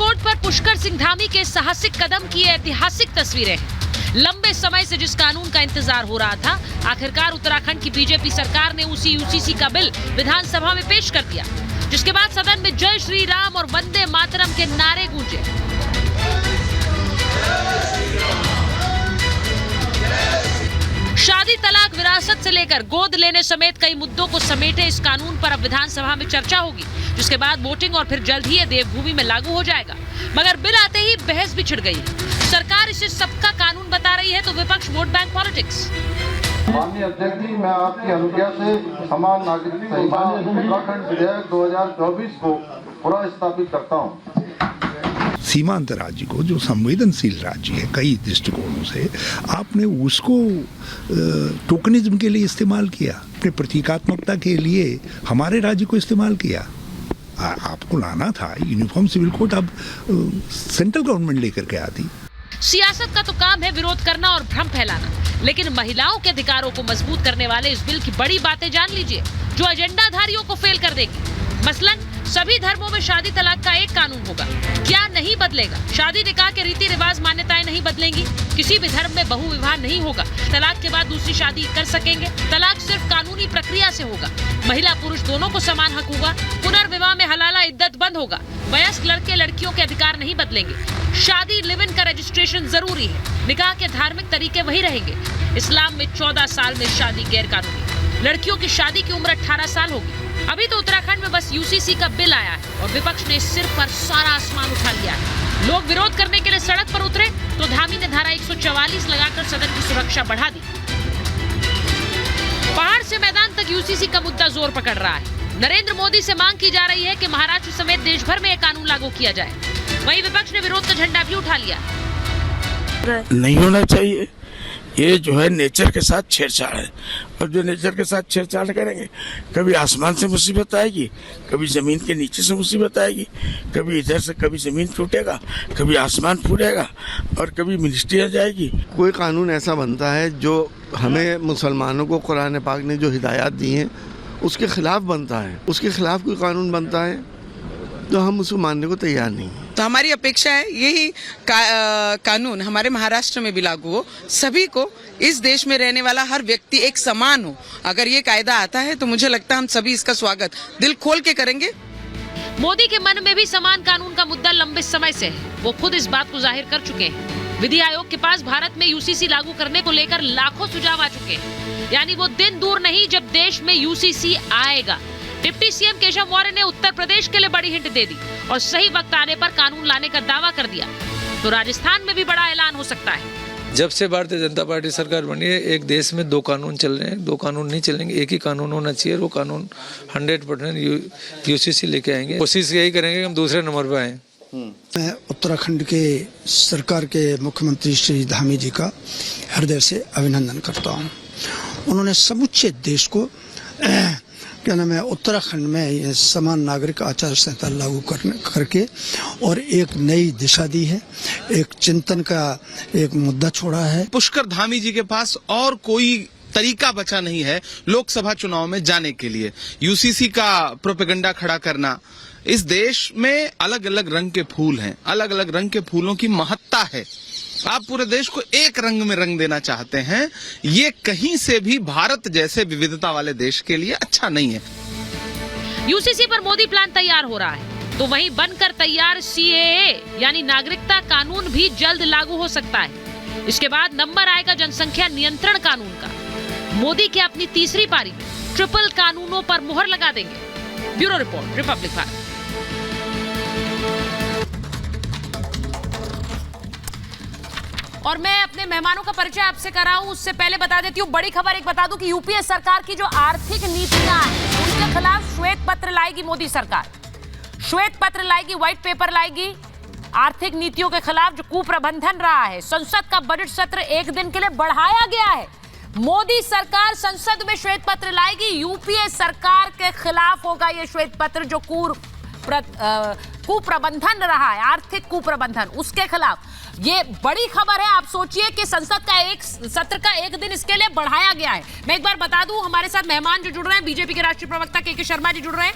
Court पर पुष्कर सिंह धामी के साहसिक कदम की ऐतिहासिक तस्वीरें हैं। लंबे समय से जिस कानून का इंतजार हो रहा था, आखिरकार उत्तराखंड की बीजेपी सरकार ने उसी यूसीसी का बिल विधानसभा में पेश कर दिया, जिसके बाद सदन में जय श्री राम और वंदे मातरम के नारे गूंजे। शादी, तलाक, विरासत से लेकर गोद लेने समेत कई मुद्दों को समेटे इस कानून पर अब विधानसभा में चर्चा होगी, जिसके बाद वोटिंग और फिर जल्द ही ये देवभूमि में लागू हो जाएगा। मगर बिल आते ही बहस भी छिड़ गई। सरकार इसे सबका कानून बता रही है तो विपक्ष वोट बैंक पॉलिटिक्स। माननीय अध्यक्ष जी, मैं आपकी अनुज्ञा से समान नागरिक संहिता उत्तराखंड विधेयक 2024 को पुनः स्थापित करता हूँ। सीमांत राज्य को, जो संवेदनशील राज्य है कई दृष्टिकोणों से, आपने उसको टोकनिज्म के लिए इस्तेमाल किया, अपने प्रतीकात्मकता के लिए हमारे राज्य को इस्तेमाल किया। आपको लाना था यूनिफॉर्म सिविल कोड, अब सेंट्रल गवर्नमेंट लेकर के आती। सियासत का तो काम है विरोध करना और भ्रम फैलाना, लेकिन महिलाओं के अधिकारों को मजबूत करने वाले इस बिल की बड़ी बातें जान लीजिए, जो एजेंडाधारियों को फेल कर देगी। मसलन सभी धर्मों में शादी तलाक का एक कानून होगा। क्या नहीं बदलेगा? शादी निकाह के रीति रिवाज मान्यताएं नहीं बदलेंगी। किसी भी धर्म में बहु विवाह नहीं होगा। तलाक के बाद दूसरी शादी कर सकेंगे। तलाक सिर्फ कानूनी प्रक्रिया से होगा। महिला पुरुष दोनों को समान हक होगा। पुनर्विवाह में हलाला इद्दत बंद होगा। वयस्क लड़के लड़कियों के अधिकार नहीं बदलेंगे। शादी लिव इन का रजिस्ट्रेशन जरूरी है। निकाह के धार्मिक तरीके वही रहेंगे। इस्लाम में 14 साल में शादी गैर कानूनी। लड़कियों की शादी की उम्र 18 साल होगी। अभी तो उत्तराखंड में बस यूसीसी का बिल आया है और विपक्ष ने सिर पर सारा आसमान उठा लिया है। लोग विरोध करने के लिए सड़क पर उतरे तो धामी ने धारा 144 लगाकर सदन की सुरक्षा बढ़ा दी। पहाड़ से मैदान तक यूसीसी का मुद्दा जोर पकड़ रहा है। नरेंद्र मोदी से मांग की जा रही है कि महाराष्ट्र समेत देश भर में यह कानून लागू किया जाए। वहीं विपक्ष ने विरोध का झंडा भी उठा लिया। नहीं होना चाहिए, ये जो है नेचर के साथ छेड़छाड़ है, और जो नेचर के साथ छेड़छाड़ करेंगे, कभी आसमान से मुसीबत आएगी, कभी जमीन के नीचे से मुसीबत आएगी, कभी इधर से कभी जमीन टूटेगा, कभी आसमान फूटेगा और कभी मिनिस्ट्री आ जाएगी। कोई कानून ऐसा बनता है जो हमें मुसलमानों को कुरान पाक ने जो हिदायत दी हैं उसके खिलाफ बनता है, उसके खिलाफ कोई कानून बनता है तो हम उसको मानने को तैयार नहीं हैं। तो हमारी अपेक्षा है यही कानून हमारे महाराष्ट्र में भी लागू हो, सभी को, इस देश में रहने वाला हर व्यक्ति एक समान हो। अगर ये कायदा आता है तो मुझे लगता है हम सभी इसका स्वागत दिल खोल के करेंगे। मोदी के मन में भी समान कानून का मुद्दा लंबे समय से है। वो खुद इस बात को जाहिर कर चुके हैं। विधि आयोग के पास भारत में यूसीसी लागू करने को लेकर लाखों सुझाव आ चुके हैं। यानी वो दिन दूर नहीं जब देश में यूसीसी आएगा। डिप्टी सीएम केशव मौर्य ने उत्तर प्रदेश के लिए बड़ी हिंट दे दी और सही वक्त आने पर कानून लाने का दावा कर दिया। तो राजस्थान में भी बड़ा ऐलान हो सकता है। जब से भारतीय जनता पार्टी सरकार बनी है, एक देश में 2 कानून चल रहे हैं। 2 कानून नहीं चलेंगे, एक ही कानून होना चाहिए। वो कानून 100% यूसीसी लेके आएंगे। कोशिश यही करेंगे कि हम दूसरे नंबर पे आए। मैं उत्तराखंड के सरकार के मुख्यमंत्री श्री धामी जी का हृदय से अभिनंदन करता हूँ। उन्होंने समूचे देश को क्या नाम है, उत्तराखंड में समान नागरिक आचार संहिता लागू करके और एक नई दिशा दी है, एक चिंतन का एक मुद्दा छोड़ा है। पुष्कर धामी जी के पास और कोई तरीका बचा नहीं है लोकसभा चुनाव में जाने के लिए। यूसीसी का प्रोपेगेंडा खड़ा करना, इस देश में अलग अलग रंग के फूल हैं, अलग अलग रंग के फूलों की महत्ता है। आप पूरे देश को एक रंग में रंग देना चाहते हैं, ये कहीं से भी भारत जैसे विविधता वाले देश के लिए अच्छा नहीं है। यूसीसी पर मोदी प्लान तैयार हो रहा है, तो वहीं बनकर तैयार सीएए यानी नागरिकता कानून भी जल्द लागू हो सकता है। इसके बाद नंबर आएगा जनसंख्या नियंत्रण कानून का। मोदी की अपनी तीसरी पारी में ट्रिपल कानूनों पर मुहर लगा देंगे। Bureau report, Republic Bharat. और मैं अपने मेहमानों का परिचय आपसे कराऊं उससे पहले बता देती हूँ बड़ी खबर एक बता दूं कि यूपीए सरकार की जो आर्थिक नीतियां हैं उनके खिलाफ श्वेत पत्र लाएगी मोदी सरकार। श्वेत पत्र लाएगी, व्हाइट पेपर लाएगी आर्थिक नीतियों के खिलाफ जो कुप्रबंधन रहा है। संसद का बजट सत्र एक दिन के लिए बढ़ाया गया है। मोदी सरकार संसद में श्वेत पत्र लाएगी। यूपीए सरकार के खिलाफ होगा ये श्वेत पत्र जो कुप्रबंधन रहा है, आर्थिक कुप्रबंधन, उसके खिलाफ। ये बड़ी खबर है। आप सोचिए कि संसद का एक सत्र का एक दिन इसके लिए बढ़ाया गया है। मैं एक बार बता दूं, हमारे साथ मेहमान जो जुड़ रहे हैं, बीजेपी के राष्ट्रीय प्रवक्ता के शर्मा जी जुड़ रहे हैं।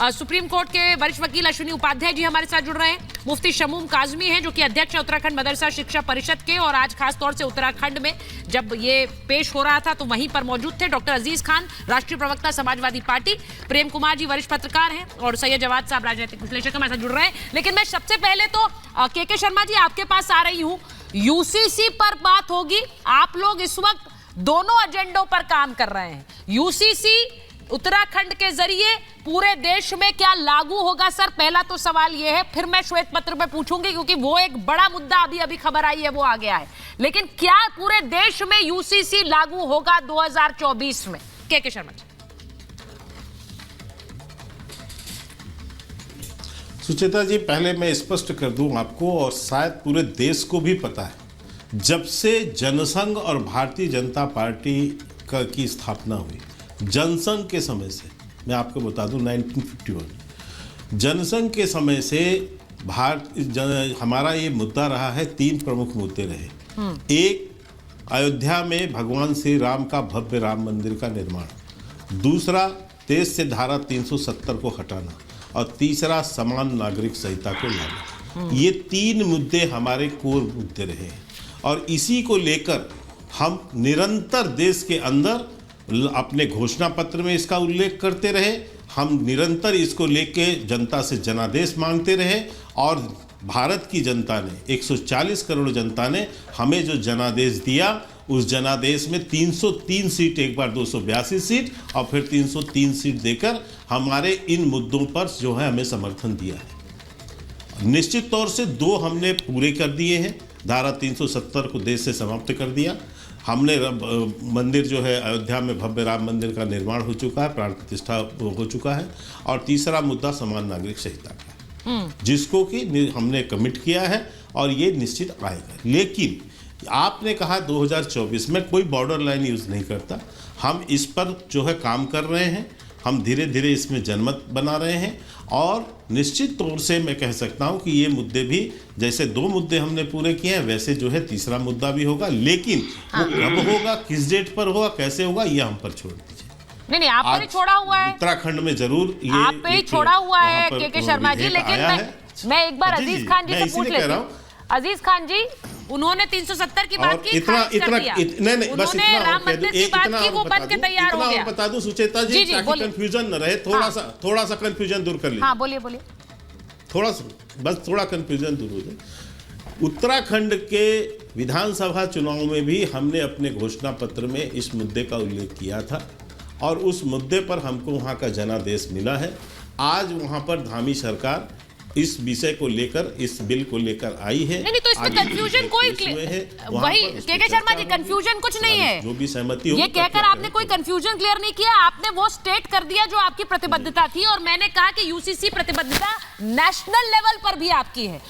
सुप्रीम कोर्ट के वरिष्ठ वकील अश्विनी उपाध्याय जी हमारे साथ जुड़ रहे हैं। मुफ्ती शमूम काजमी हैं जो कि अध्यक्ष है उत्तराखंड मदरसा शिक्षा परिषद के, और आज खास तौर से उत्तराखंड में जब ये पेश हो रहा था तो वहीं पर मौजूद थे। डॉक्टर अजीज खान राष्ट्रीय प्रवक्ता समाजवादी पार्टी, प्रेम कुमार जी वरिष्ठ पत्रकार हैं, और सैयद जवाद साहब राजनीतिक विश्लेषक हमारे साथ जुड़ रहे हैं। लेकिन मैं सबसे पहले तो के शर्मा जी आपके पास आ रही हूं। यूसीसी पर बात होगी, आप लोग इस वक्त दोनों एजेंडों पर काम कर रहे हैं। यूसीसी उत्तराखंड के जरिए पूरे देश में क्या लागू होगा? सर पहला तो सवाल यह है, फिर मैं श्वेत पत्र पे पूछूंगी क्योंकि वो एक बड़ा मुद्दा अभी खबर आई है, वो आ गया है। लेकिन क्या पूरे देश में यूसीसी लागू होगा 2024 में? के शर्मा जी। सुचेता जी, पहले मैं स्पष्ट कर दूं आपको, और शायद पूरे देश को भी पता है, जब से जनसंघ और भारतीय जनता पार्टी की स्थापना हुई, जनसंघ के समय से, मैं आपको बता दूं 1951 जनसंघ के समय से हमारा ये मुद्दा रहा है। 3 प्रमुख मुद्दे रहे। एक, अयोध्या में भगवान श्री राम का भव्य राम मंदिर का निर्माण। दूसरा, देश से धारा 370 को हटाना। और तीसरा, समान नागरिक संहिता को लाना। ये 3 मुद्दे हमारे कोर मुद्दे रहे हैं, और इसी को लेकर हम निरंतर देश के अंदर अपने घोषणा पत्र में इसका उल्लेख करते रहे। हम निरंतर इसको लेके जनता से जनादेश मांगते रहे, और भारत की जनता ने, 140 करोड़ जनता ने हमें जो जनादेश दिया, उस जनादेश में 303 सीट, एक बार 282 सीट और फिर 303 सीट देकर हमारे इन मुद्दों पर जो है हमें समर्थन दिया है। निश्चित तौर से 2 हमने पूरे कर दिए हैं। धारा 370 को देश से समाप्त कर दिया हमने। मंदिर जो है अयोध्या में भव्य राम मंदिर का निर्माण हो चुका है, प्राण प्रतिष्ठा हो चुका है। और तीसरा मुद्दा समान नागरिक संहिता का है, जिसको कि हमने कमिट किया है, और ये निश्चित आएगा। लेकिन आपने कहा 2024 में कोई बॉर्डर लाइन यूज़ नहीं करता। हम इस पर जो है काम कर रहे हैं, हम धीरे धीरे इसमें जनमत बना रहे हैं, और निश्चित तौर से मैं कह सकता हूं कि ये मुद्दे भी, जैसे 2 मुद्दे हमने पूरे किए हैं, वैसे जो है तीसरा मुद्दा भी होगा। लेकिन वो कब होगा, किस डेट पर होगा, कैसे होगा, ये हम पर छोड़ दीजिए। नहीं, आप पर ही छोड़ा हुआ है। उत्तराखंड में जरूर ये आप पे ही छोड़ा हुआ है के शर्मा जी। लेकिन मैं एक बार अजीज खान जी से पूछ लेती हूँ। अजीज खान जी, उन्होंने 370 की बात की, उन्होंने राम मंदिर की बात की, वो बन के तैयार हो गया। बता दूं सुचेता जी, ताकि कंफ्यूजन न रहे, थोड़ा सा कंफ्यूजन दूर कर लीजिए। हाँ, बोलिए। थोड़ा कंफ्यूजन दूर हो जाए। उत्तराखंड के विधानसभा चुनाव में भी हमने अपने घोषणा पत्र में इस मुद्दे का उल्लेख किया था, और उस मुद्दे पर हमको वहाँ का जनादेश मिला है। आज वहाँ पर धामी सरकार इस विषय को लेकर, इस बिल को लेकर आई है। नहीं, तो इसमें कंफ्यूजन कोई वही के शर्मा जी, कंफ्यूजन कुछ नहीं है। जो भी सहमति ये कहकर आपने कोई कंफ्यूजन क्लियर नहीं किया, आपने वो स्टेट कर दिया जो आपकी प्रतिबद्धता थी। और मैंने कहा कि यूसीसी प्रतिबद्धता नेशनल लेवल पर भी आपकी है,